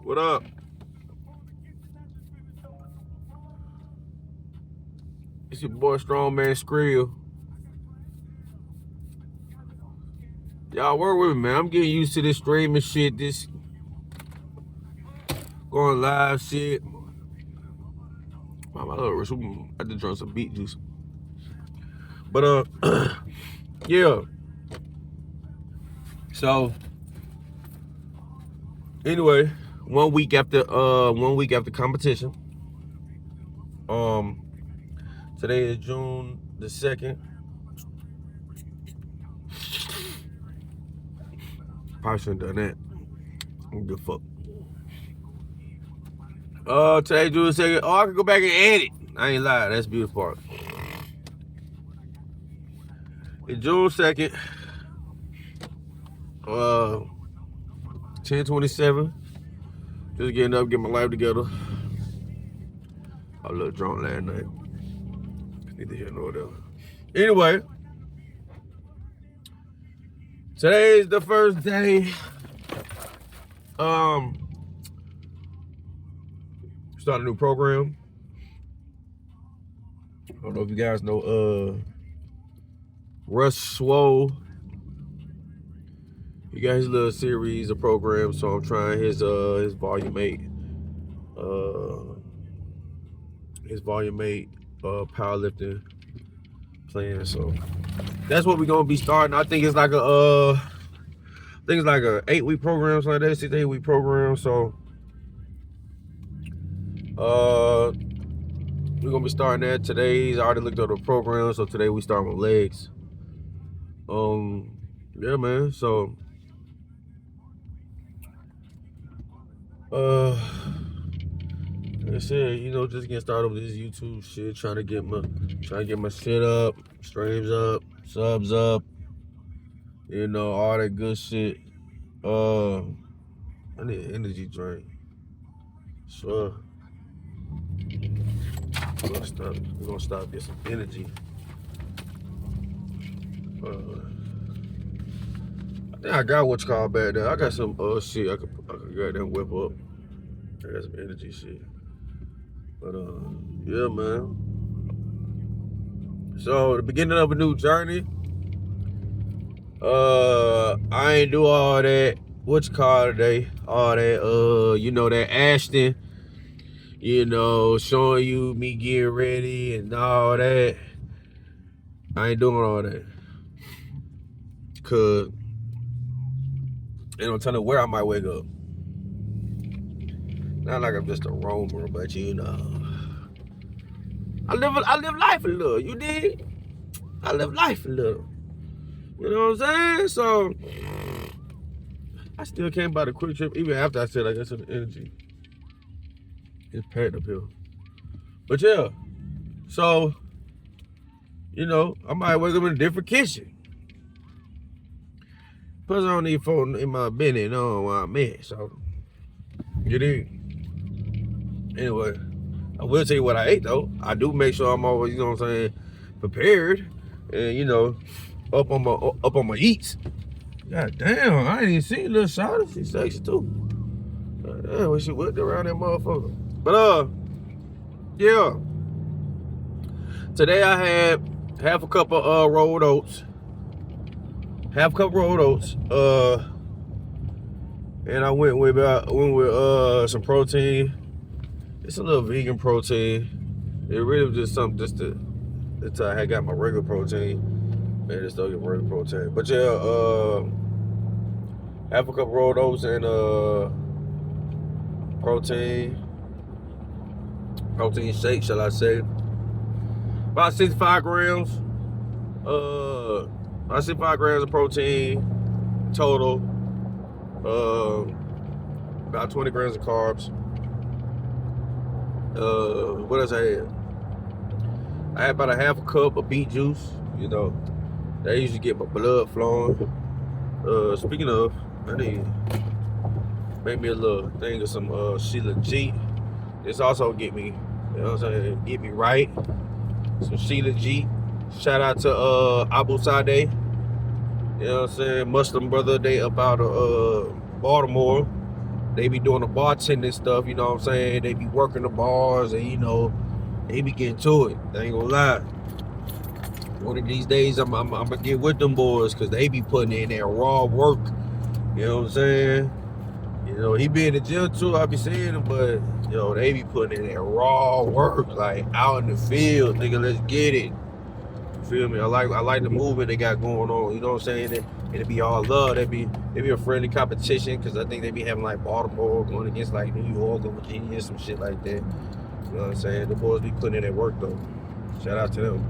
What up? It's your boy Strongman Skrill. Y'all work with me, man. I'm getting used to this streaming shit, this going live shit. I just drank some beet juice. But yeah. So anyway, 1 week after competition. Today is June the 2nd. Probably shouldn't have done that. I don't give a fuck. Today June the 2nd. Oh, I can go back and edit. I ain't lying. That's the beautiful part. It's June 2nd. 10:27. Just getting up, getting my life together. I was a little drunk last night. Neither here nor there. Anyway, today is the first day. Start a new program. I don't know if you guys know Russ Swole. He got his little series of programs, so I'm trying his volume 8. His volume 8 powerlifting plan. So that's what we're gonna be starting. I think it's like a 8-week program, something like that, 6 to 8 week program. So we're gonna be starting that today. I already looked at the program, so today we start with legs. Yeah, man. So like I said, just getting started with this YouTube shit, trying to get my shit up, streams up, subs up, all that good shit. I need an energy drink. Sure. We're gonna stop get some energy. I think I got what's called back there. I got some shit I could goddamn whip up. I got some energy shit. But yeah, man. So the beginning of a new journey. I ain't do all that what's called today. All that that Ashton, showing you me getting ready and all that. I ain't doing all that. Cause I'm telling you where I might wake up. Not like I'm just a roamer, but I live life a little. You dig? I live life a little. You know what I'm saying? So I still came by the quick trip, even after I said I got some energy. It's packed up here. But yeah, so I might wake up in a different kitchen. Plus I don't need phone in my business, where I'm at. So you dig? Anyway, I will tell you what I ate though. I do make sure I'm always, prepared and up on my eats. God damn, I ain't even seen little Shawty. She's sexy too. God damn, when she whipped around that motherfucker. But yeah. Today I had half a cup of rolled oats. Half a cup rolled oats. And I went with some protein. It's a little vegan protein. It really was just something until I had got my regular protein. Man, just don't get regular protein. But yeah, half a cup rolled oats and protein shake, shall I say. About 65 grams. About 65 grams of protein total. About 20 grams of carbs. What else I had? I had about a half a cup of beet juice. That usually get my blood flowing. Speaking of, I need make me a little thing of some Sheila G. This also get me, get me right. Some Sheila G. Shout out to Abu Sade. Muslim brother, they up out of Baltimore. they be doing the bartending stuff, you know what I'm saying? They be working the bars and, you know, they be getting to it. I ain't gonna lie. One of these days, I'm gonna get with them boys because they be putting in their raw work. You know what I'm saying? You know, he be in the gym too, I be seeing him, but, you know, they be putting in their raw work, like out in the field, nigga, let's get it. You feel me? I like the movement they got going on, you know what I'm saying? It'd be all love, they be a friendly competition, because I think they be having like Baltimore going against like New York or Virginia, some shit like that. You know what I'm saying? The boys be putting in their work though. Shout out to them.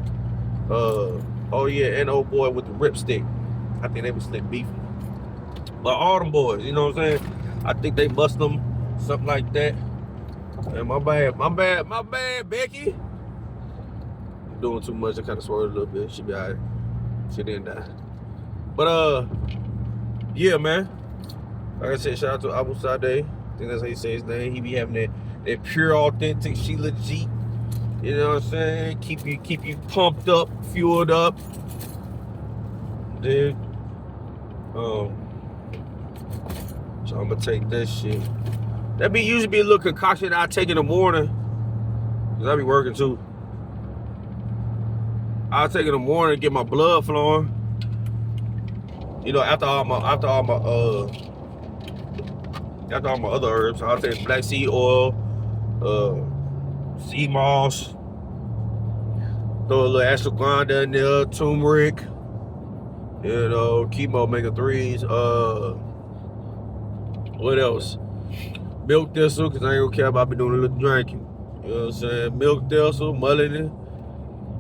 Oh yeah, and old boy with the ripstick. I think they was slick beefing. But all them boys, you know what I'm saying? I think they bust them, something like that. And my bad, Becky. I'm doing too much. I kind of swerved a little bit. She be alright. She didn't die. But yeah, man. Like I said, shout out to Abu Sade. I think that's how you say his name. He be having that pure, authentic, she legit. You know what I'm saying? Keep you pumped up, fueled up. Dude. So I'm gonna take that shit. That usually be a little concoction that I take in the morning. Cause I be working too. I'll take it in the morning and get my blood flowing. You know, after all my other herbs, I'll take black seed oil, sea moss, throw a little ashwagandha in there, turmeric, you know, chemo omega-3s, what else? Milk thistle, because I ain't gonna care about me doing a little drinking. You know what I'm saying? Milk thistle, mullein,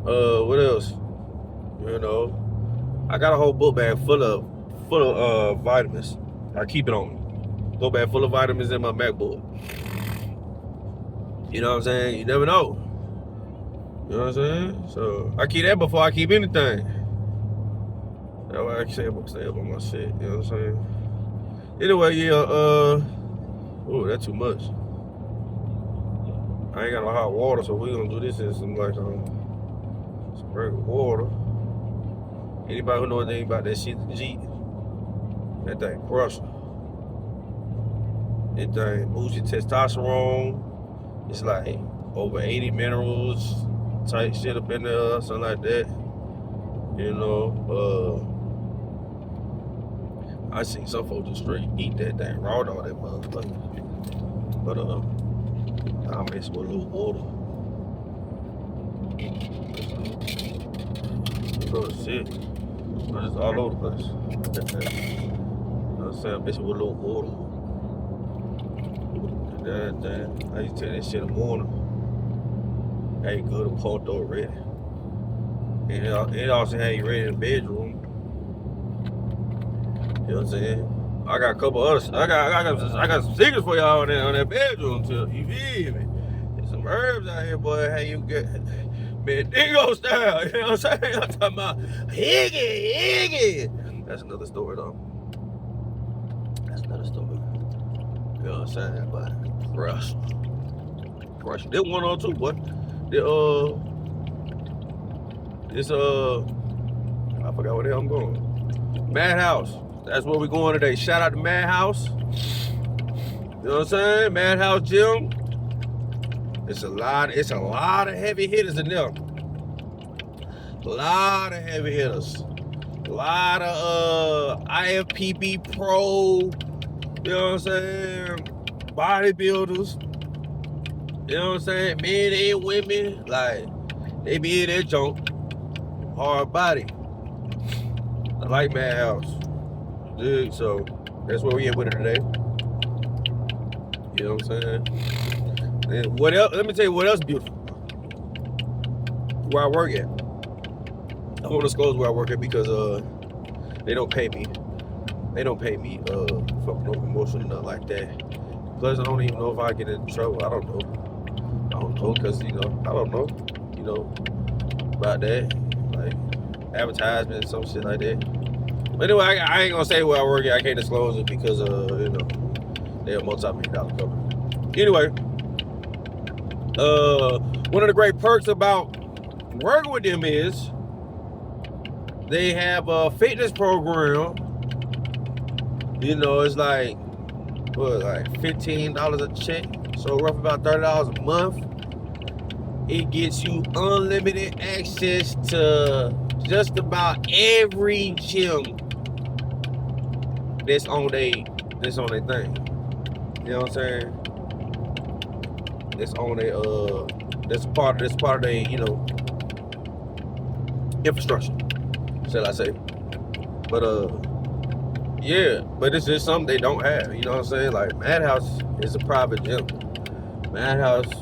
what else? You know, I got a whole book bag full of vitamins. I keep it on me. Book bag full of vitamins in my MacBook. You know what I'm saying? You never know. You know what I'm saying? So I keep that before I keep anything. That's why I say up on my shit. You know what I'm saying? Anyway, yeah, oh, that's too much. I ain't got no hot water, so we're gonna do this in some like some regular water. Anybody who knows anything about that shit, the Jeep, that thing crushing. That thing boosts your testosterone. It's like over 80 minerals, type shit up in there, something like that. You know, I seen some folks just straight eat that thing raw dog that motherfucker. But I'll mix with a little water. Oh shit. But it's all over the place. You know what I'm saying? Mix it with a little water. Damn. I used to take that shit in the morning. Hey, good and pumped already. And it also had you ready in the bedroom. You know what I'm saying? I got a couple others. I got some secrets for y'all on that bedroom too. You feel me? There's some herbs out here, boy. How you get Bendigo style? You know what I'm saying? I'm talking about Higgy. That's another story though. That's another story. You know what I'm saying? But crush. Did one on two, boy. It's I forgot where the hell I'm going. Madhouse. That's where we're going today. Shout out to Madhouse. You know what I'm saying? Madhouse Gym. It's a lot of heavy hitters in there. A lot of heavy hitters. A lot of IFPB Pro. You know what I'm saying? Bodybuilders. You know what I'm saying? Men and women. Like, they be in that junk. Hard body. I like Madhouse. Dude, so that's where we at with it today. You know what I'm saying? And what else? Let me tell you what else beautiful. Where I work at. I won't disclose where I work at because they don't pay me. They don't pay me for no promotion or nothing like that. Plus, I don't even know if I get in trouble. I don't know because I don't know. You know about that, like advertisement, some shit like that. But anyway, I ain't gonna say where I work at. I can't disclose it because they're a multi-million-dollar company. Anyway, one of the great perks about working with them is they have a fitness program. You know, it's like like $15 a check, so roughly about $30 a month. It gets you unlimited access to just about every gym that's on their thing. You know what I'm saying? That's on their that's part of their, you know, infrastructure, shall I say. But yeah, but it's just something they don't have, you know what I'm saying? Like Madhouse is a private gym. Madhouse,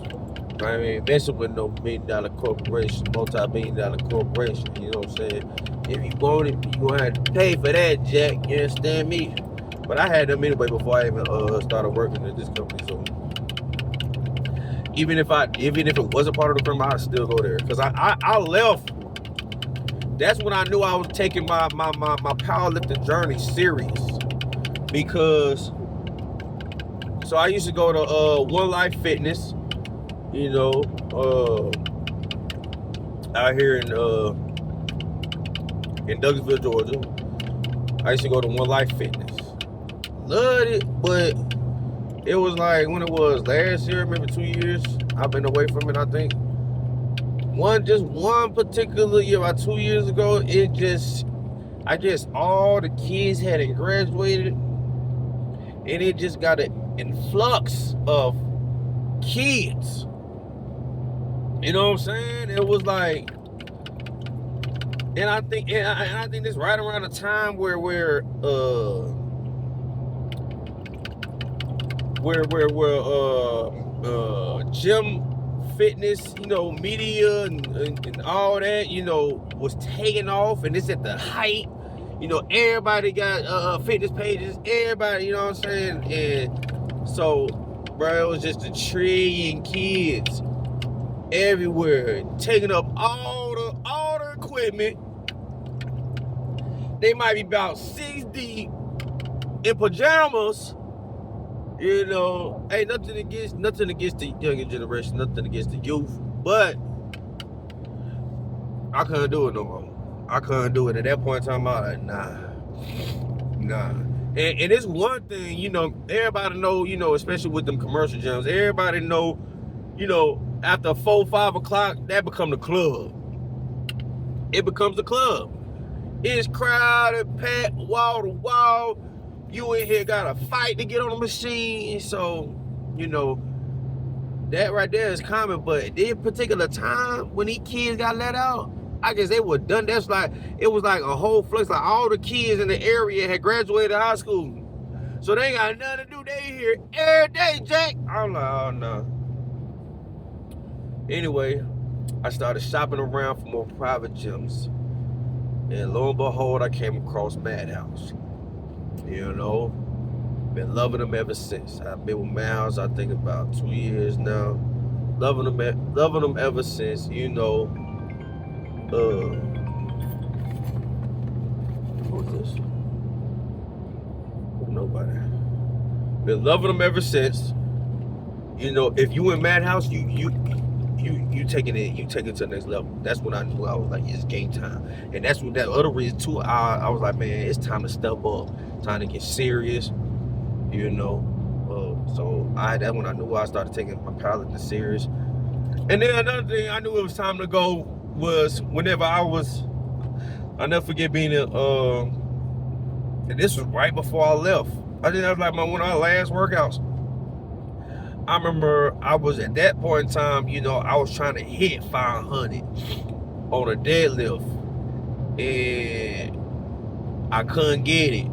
I mean, messing with no $1 million corporation, multi-billion-dollar corporation, you know what I'm saying? If you want it, you gonna have to pay for that, Jack, you understand me? But I had them anyway before I even started working at this company, so even if it wasn't part of the firm, I'd still go there. Cause I left. That's when I knew I was taking my powerlifting journey serious. Because so I used to go to One Life Fitness, you know, out here in Douglasville, Georgia. I used to go to One Life Fitness. Loved it, but it was like when it was last year, maybe 2 years. I've been away from it, I think. One particular year, about 2 years ago, I guess all the kids hadn't graduated, and it just got an influx of kids. You know what I'm saying? It was like, and I think this right around the time where gym fitness, you know, media and all that, you know, was taking off, and it's at the height. You know, everybody got fitness pages, everybody, you know what I'm saying? And so, bro, it was just a trillion kids everywhere, taking up all the equipment. They might be about 6 deep in pajamas. You know, hey, nothing against the younger generation, nothing against the youth, but I couldn't do it no more. I couldn't do it. At that point in time, I was like, nah. And it's one thing, you know, everybody know, you know, especially with them commercial gyms, everybody know, you know, after 4, 5 o'clock, that become the club. It becomes the club. It's crowded, packed, wall to wall. You in here got to fight to get on the machine. So, you know, that right there is common. But at this particular time, when these kids got let out, I guess they were done. It was like a whole flux. Like all the kids in the area had graduated high school. So they ain't got nothing to do. They here every day, Jack. I'm like, oh no. Anyway, I started shopping around for more private gyms. And lo and behold, I came across Madhouse. You know, been loving them ever since. I've been with Madhouse, I think about 2 years now. Loving them ever since. You know, who's this? Nobody. Been loving them ever since. You know, if you in Madhouse, you taking it to the next level. That's when I knew I was like, it's game time. And that's what that other reason too. I was like, man, it's time to step up, time to get serious. You know, so that's when I knew I started taking my powerlifting serious. And then another thing I knew it was time to go was whenever I'll never forget being in, and this was right before I left. I think that was like one of my last workouts. I remember I was at that point in time, you know, I was trying to hit 500 on a deadlift, and I couldn't get it.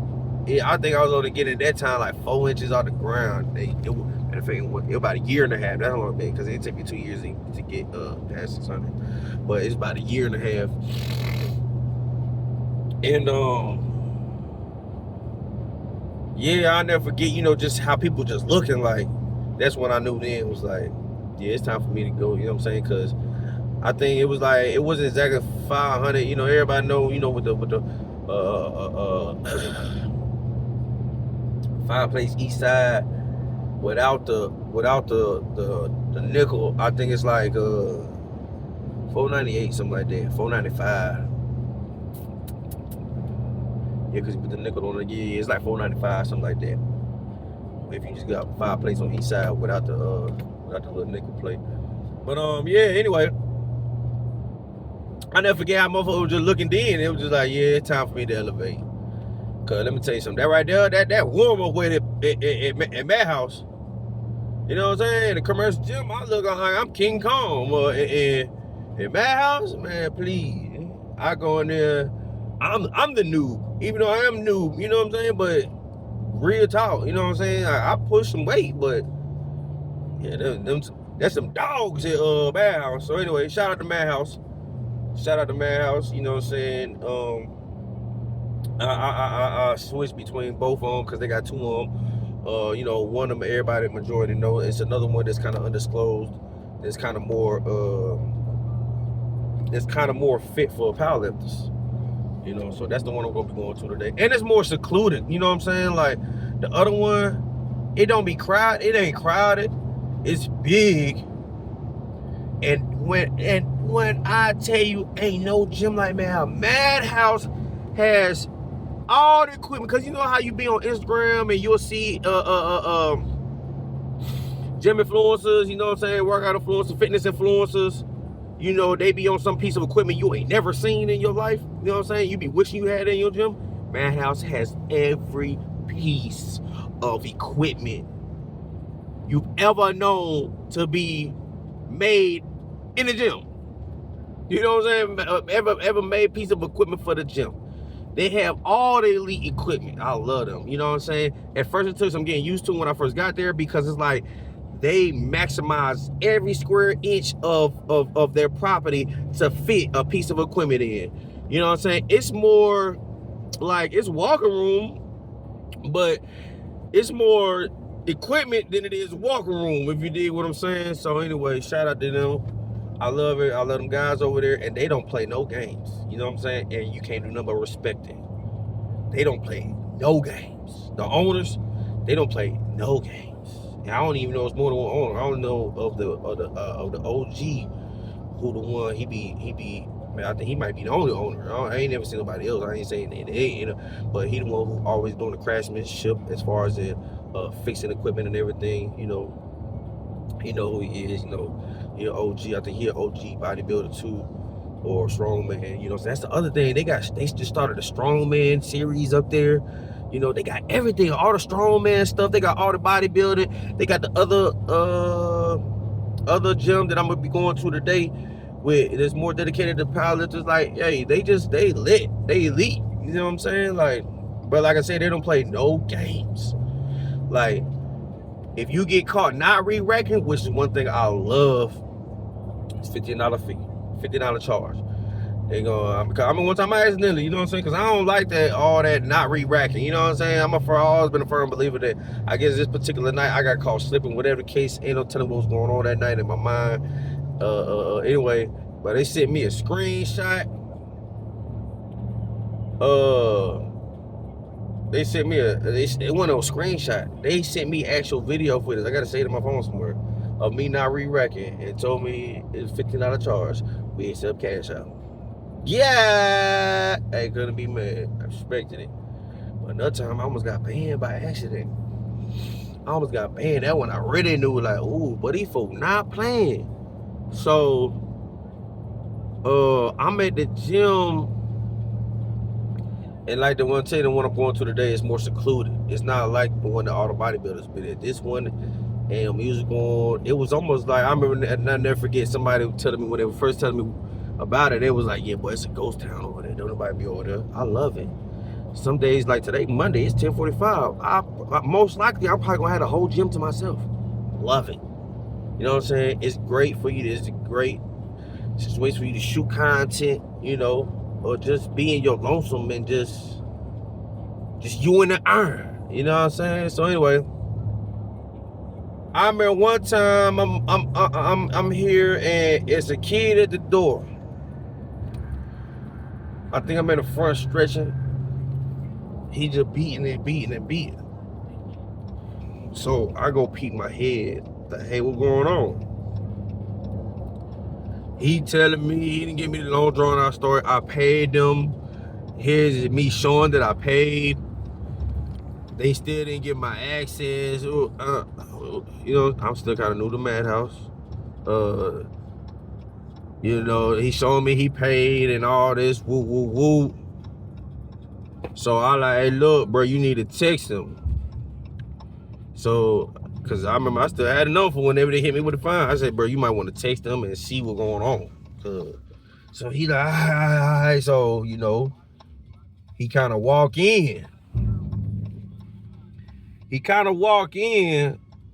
I think I was only getting at that time like 4 inches off the ground. It was about a year and a half. That's how long it been, because it took me 2 years to get past 600. But it's about a year and a half. And yeah, I'll never forget, you know, just how people just looking like. That's when I knew then it was like, yeah, it's time for me to go, you know what I'm saying? Because I think it was like, it wasn't exactly 500, you know, everybody know, you know, with the 5 plates each side, without the nickel, I think it's like $498, something like that, $495. Yeah, because you put the nickel on it, yeah, it's like $495, something like that. if you just got 5 plates on each side without the little nickel plate. But yeah, anyway, I never forget how motherfucker was just looking then. It was just like, yeah, it's time for me to elevate. Cause let me tell you something, that right there, that warm up with it at Madhouse. You know what I'm saying? The commercial gym, I look like I'm King Kong. In Madhouse, man, please. I go in there, I'm the noob. Even though I am noob, you know what I'm saying? But real talk, you know what I'm saying? I push some weight, but yeah, that's some dogs at Madhouse. So anyway, shout out to Madhouse. Shout out to Madhouse, you know what I'm saying? I switch between both of them because they got 2 of them. You know, one of them everybody majority know. It's another one that's kind of undisclosed. That's kind of more fit for powerlifters. You know, so that's the one I'm gonna be going to today. And it's more secluded, you know what I'm saying? Like the other one, it don't be crowded, it ain't crowded, it's big. And when I tell you ain't no gym like Madhouse has all the equipment, because you know how you be on Instagram and you'll see gym influencers, you know what I'm saying, workout influencers, fitness influencers, you know, they be on some piece of equipment you ain't never seen in your life, you know what I'm saying, you be wishing you had it in your gym. Madhouse has every piece of equipment you've ever known to be made in the gym. You know what I'm saying, ever made piece of equipment for the gym. They have all the elite equipment. I love them. You know what I'm saying? At first, it took some getting used to when I first got there, because it's like they maximize every square inch of their property to fit a piece of equipment in. You know what I'm saying? It's more like it's walking room, but it's more equipment than it is walking room, if you dig what I'm saying. So anyway, shout out to them. I love it. I love them guys over there, and they don't play no games. You know what I'm saying? And you can't do nothing but respect it. They don't play no games. The owners, they don't play no games. And I don't even know it's more than one owner. I don't know of the OG who the one he be. Man, I think he might be the only owner. I ain't never seen nobody else. I ain't saying that, you know, but he the one who always doing the craftsmanship as far as the fixing equipment and everything. You know who he is. You know, he OG. I think he an OG bodybuilder too, or strongman. You know, so that's the other thing. They just started a strongman series up there. You know, they got everything, all the strongman stuff. They got all the bodybuilding. They got the other gym that I'm gonna be going to today, with that's more dedicated to powerlifters. Like, hey, they lit, they elite. You know what I'm saying? Like, but like I said, they don't play no games. Like, if you get caught not re-racking, which is one thing I love, it's $15 fee, $50 charge. They go, I mean, one time I accidentally, you know what I'm saying? Because I don't like all that not re-racking, you know what I'm saying? I've always been a firm believer that, I guess this particular night, I got caught slipping, whatever the case, ain't no telling what was going on that night in my mind. Anyway, but they sent me a screenshot. They sent me it wasn't no screenshot. They sent me actual video footage. I gotta save it to my phone somewhere of me not re-racking, and told me it's $15 charge. We accept cash out. Yeah, I ain't gonna be mad. I respected it. But another time I almost got banned by accident. I almost got banned. That one I really knew, like, ooh, but these folk not playing. So I'm at the gym, and like the one I'm going to today is more secluded. It's not like the one that all the bodybuilders been at. This one, and music on. It was almost like, I remember, and I'll never forget, somebody telling me when they were first telling me about it, it was like, yeah, boy, it's a ghost town over there. Don't nobody be over there. I love it. Some days, like today, Monday, it's 10:45. I most likely, I'm probably gonna have the whole gym to myself. Love it. You know what I'm saying? It's great for you. It's a great situation for you to shoot content, you know, or just be in your lonesome and just you in the iron. You know what I'm saying? So anyway, I remember one time I'm here and it's a kid at the door. I think I'm in the front stretching. He just beating. So I go peek my head. Like, hey, what's going on? He telling me, he didn't give me the long drawn out story. I paid them. Here's me showing that I paid. They still didn't get my access. You know, I'm still kind of new to Madhouse. You know, he showed me he paid and all this. Woo, woo, woo. So I like, hey, look, bro, you need to text him. So, cause I remember I still had a number whenever they hit me with a fine. I said, bro, you might want to text them and see what's going on. So he like, all right. So, you know, he kind of walk in.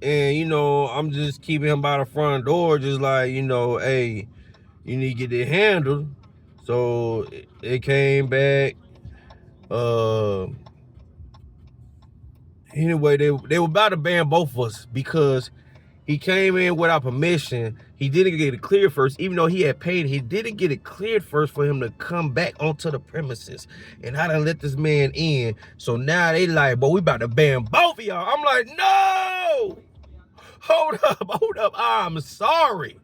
And, you know, I'm just keeping him by the front door, just like, you know, hey, you need to get it handled. So it came back. Anyway, they were about to ban both of us because he came in without permission. He didn't get it cleared first, even though he had paid. He didn't get it cleared first for him to come back onto the premises. And I done let this man in. So now they like, but we about to ban both of y'all. I'm like, no! Hold up. I'm sorry.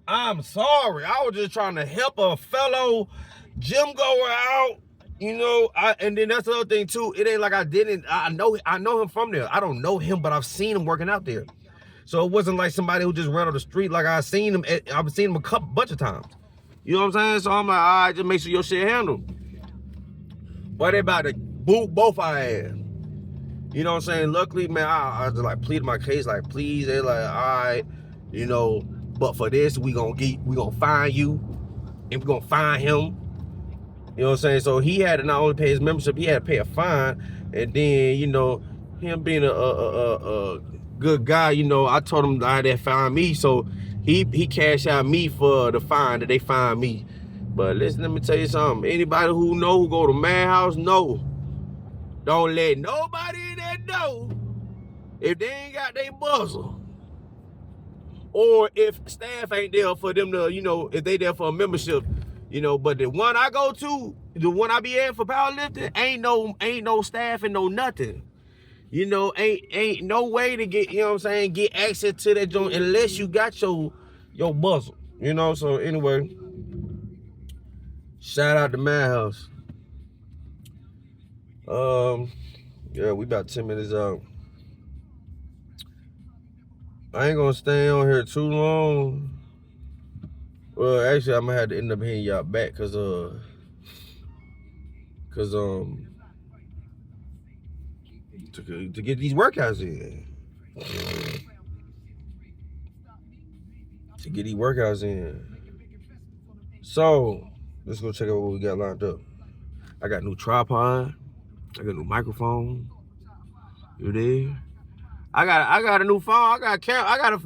I was just trying to help a fellow gym goer out. You know, and then that's the other thing too. It ain't like I know him from there. I don't know him, but I've seen him working out there. So it wasn't like somebody who just ran on the street. Like I've seen him a bunch of times. You know what I'm saying? So I'm like, all right, just make sure your shit handled. But they about to boot both our ass. You know what I'm saying? Luckily, man, I just like pleaded my case, like, please. They like, all right, you know, but for this, we gonna find you, and we gonna find him. You know what I'm saying? So he had to not only pay his membership, he had to pay a fine, and then, you know, him being a good guy, you know, I told him that they fined me, so he cashed out me for the fine that they fined me. But listen, let me tell you something. Anybody who go to Madhouse, no. Don't let nobody in there know if they ain't got their buzzer. Or if staff ain't there for them to, you know, if they there for a membership, you know. But the one I go to, the one I be at for powerlifting, ain't no staff and no nothing. You know, ain't no way to get, you know what I'm saying, get access to that joint unless you got your buzzer. You know, so anyway, shout out to Madhouse. Yeah, we about 10 minutes out. I ain't gonna stay on here too long. Well, actually, I'm gonna have to end up hitting y'all back cause to get these workouts in. To get these workouts in. So let's go check out what we got lined up. I got a new tripod. I got a new microphone. You there? I got a new phone. I got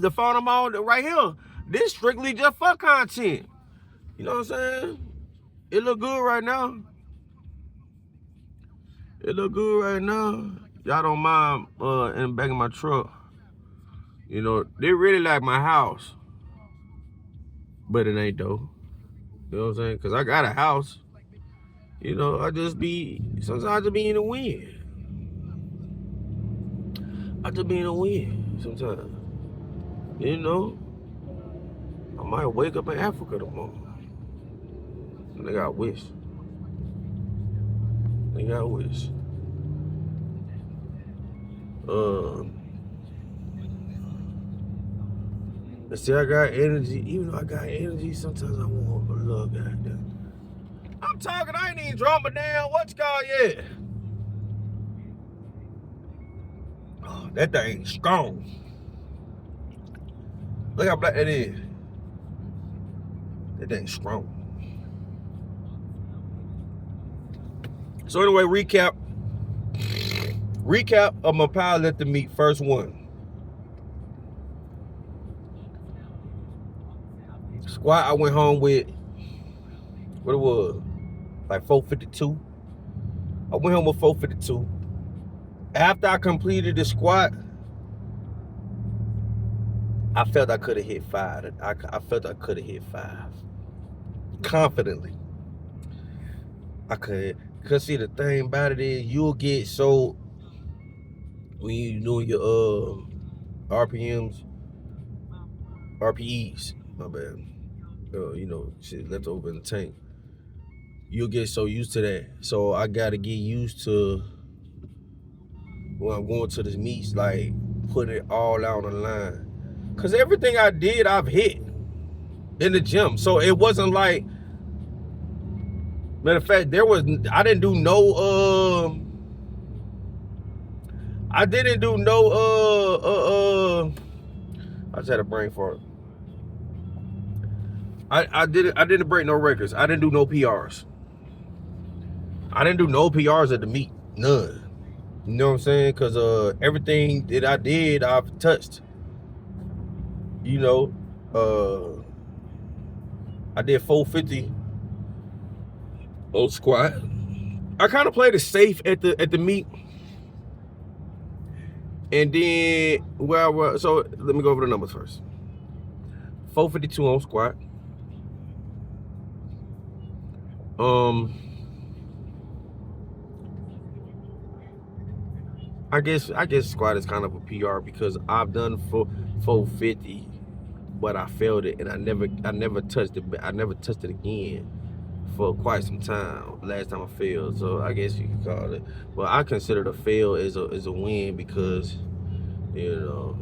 the phone I'm on right here. This strictly just for content. You know what I'm saying? It look good right now. Y'all don't mind in the back of my truck. You know, they really like my house. But it ain't though. You know what I'm saying? Cause I got a house. You know, sometimes I just be in the wind. Sometimes. You know, I might wake up in Africa tomorrow. They got wish. See, I got energy. Even though I got energy, sometimes I want a little goddamn. I'm talking, I ain't even drawn my damn what's called yet. Oh, that thing strong. Look how black that is. That thing strong. So anyway, recap of my powerlifting meet, first one. Squat, I went home with, what it was, like 452. I went home with 452. After I completed the squat, I felt I could have hit 5. I felt I could have hit 5. Confidently. I could. Cause see, the thing about it is you'll get so, when you doing your RPEs, my bad. You know, shit left over in the tank. You'll get so used to that. So I gotta get used to when I'm going to the meets, like putting it all out on the line. Cause everything I did, I've hit in the gym. So it wasn't like, matter of fact, I didn't do no, I didn't do no, I just had a brain fart. I didn't break no records. I didn't do no PRs. I didn't do no PRs at the meet. None. You know what I'm saying? Cause everything that I did, I've touched. You know, I did 450 squat. I kind of played it safe at the meet. And then, so let me go over the numbers first. 452 on squat. I guess squat is kind of a PR because I've done 450, but I failed it, and I never touched it. I never touched it again for quite some time. Last time I failed, so I guess you could call it. But I consider the fail as a win because, you know.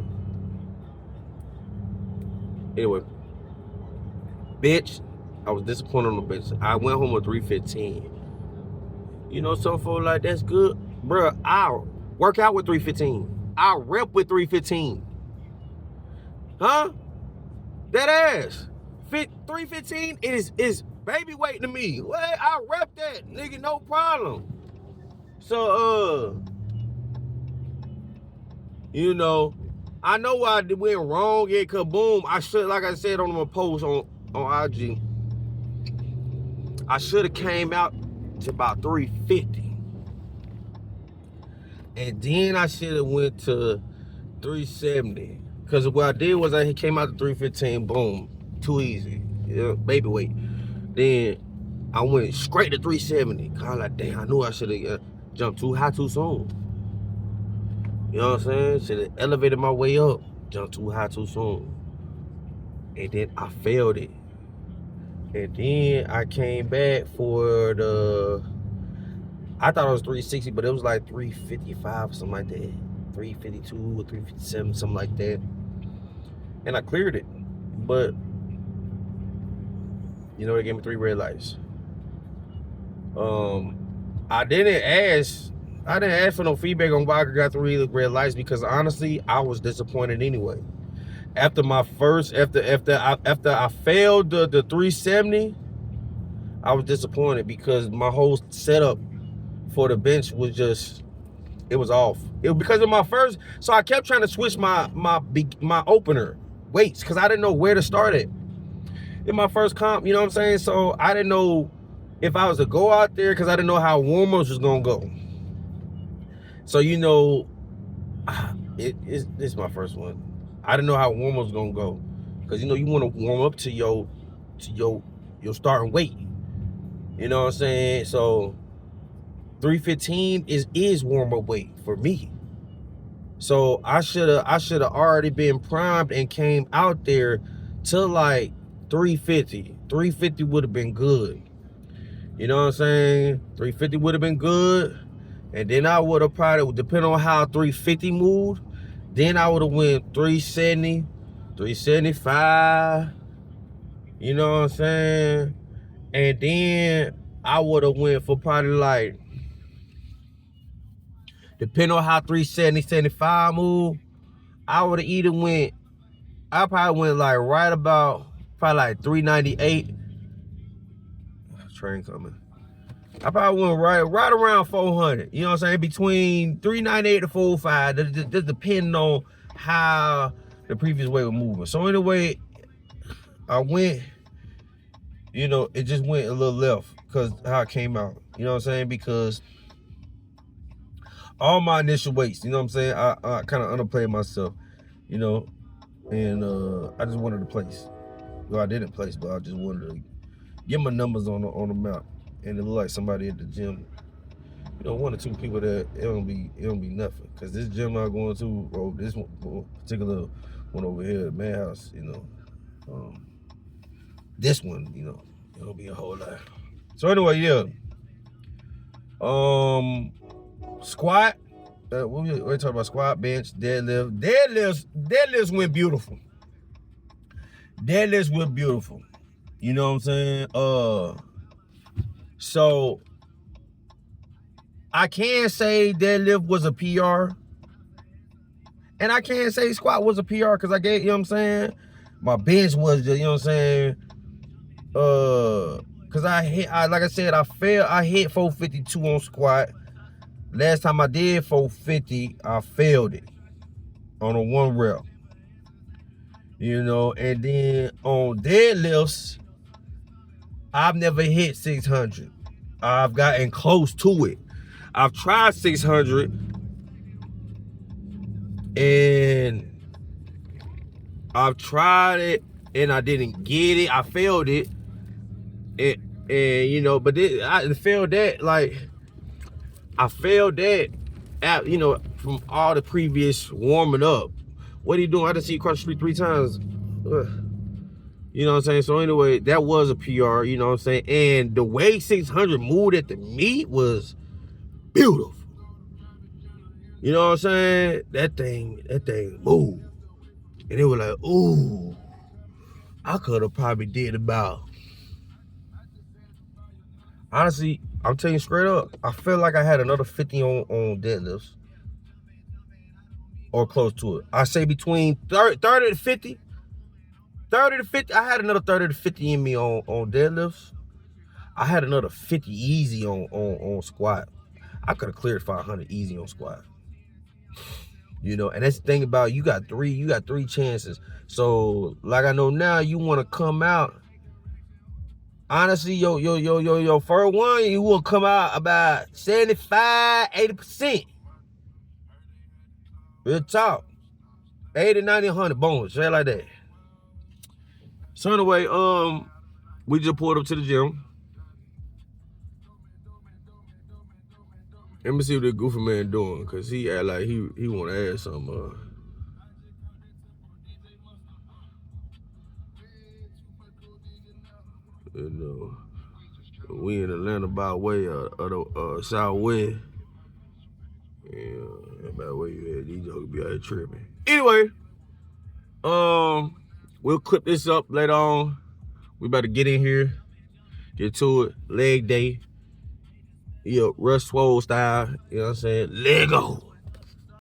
Anyway, bench, I was disappointed on the bench. I went home with 315. You know, some folks like that's good, bro. I'll work out with 315. I'll rep with 315. Huh? That ass. 315 is baby weight to me. Well, I'll rep that, nigga, no problem. So, you know, I know why I went wrong at Kaboom. I should, like I said on my post on IG, I should have came out to about 350. And then I should have went to 370. Because what I did was I came out to 315, boom, too easy, yeah, baby weight. Then I went straight to 370. I was like, damn, I knew I should have jumped too high too soon. You know what I'm saying? Should have elevated my way up, jumped too high too soon. And then I failed it. And then I came back for I thought it was 360, but it was like 355, something like that. 352 or 357, something like that. And I cleared it. But, you know, they gave me 3 red lights. I didn't ask for no feedback on why I got 3 red lights because honestly, I was disappointed anyway. After I failed the 370, I was disappointed because my whole setup for the bench was just, it was off. It was because of my first, so I kept trying to switch my opener weights because I didn't know where to start it in my first comp, you know what I'm saying? So I didn't know if I was to go out there because I didn't know how warm-ups was gonna go. So, you know, it's my first one. I didn't know how warm-ups was gonna go because, you know, you want to warm up to your starting weight. You know what I'm saying? So 315 is warm-up weight for me. So I should have already been primed and came out there to like 350. 350 would have been good. You know what I'm saying? 350 would have been good. And then I would have probably, depending on how 350 moved, then I would have went 370, 375. You know what I'm saying? And then I would have went for probably like, depending on how 370, 75 move, I would have either went, I probably went like right about, probably like 398. Train coming. I probably went right around 400. You know what I'm saying? Between 398 to 405. Just depending on how the previous weight was moving. So anyway, I went, you know, it just went a little left because how it came out. You know what I'm saying? Because all my initial weights, you know what I'm saying? I kind of underplayed myself, you know, and I just wanted to place. Well, I didn't place, but I just wanted to get my numbers on the map. And it looked like somebody at the gym, you know, 1 or 2 people that it don't be nothing. Cause this gym I'm going to, or this one, particular one over here at Madhouse, you know, this one, you know, it'll be a whole lot. So anyway, yeah. Squat, we talking about squat, bench, deadlift. Deadlifts went beautiful. Deadlifts went beautiful. You know what I'm saying? So I can say deadlift was a PR. And I can't say squat was a PR because I gave, you know what I'm saying? My bench was just, you know what I'm saying? Cause like I said, I hit 452 on squat. Last time I did 450, I failed it on a 1 rep. You know, and then on deadlifts, I've never hit 600. I've gotten close to it. I've tried 600 and I've tried it and I didn't get it. I failed it. And you know, but I failed that, like, I failed that at, you know, from all the previous warming up. What are you doing? I done see you cross the street 3 times. Ugh. You know what I'm saying? So anyway, that was a PR, you know what I'm saying? And the way 600 moved at the meet was beautiful. You know what I'm saying? That thing moved. And it was like, ooh, I could have probably did about, honestly, I'm telling you straight up, I feel like I had another 50 on deadlifts. Or close to it. I say between 30 to 50. 30 to 50. I had another 30 to 50 in me on deadlifts. I had another 50 easy on squat. I could have cleared 500 easy on squat. You know, and that's the thing about, you got three chances. So like I know now, you want to come out. Honestly, your first one, you will come out about 75, 80%. Real talk. 80, 90, 100 bones, straight like that. So anyway, we just pulled up to the gym. Let me see what this goofy man doing, cause he act like he want to add something. You know, we in Atlanta by way of the Southwest. Yeah, by the way you had these jokes be out here tripping. Anyway, we'll clip this up later on. We about to get in here, get to it. Leg day. Rush swole style. You know what I'm saying? Lego.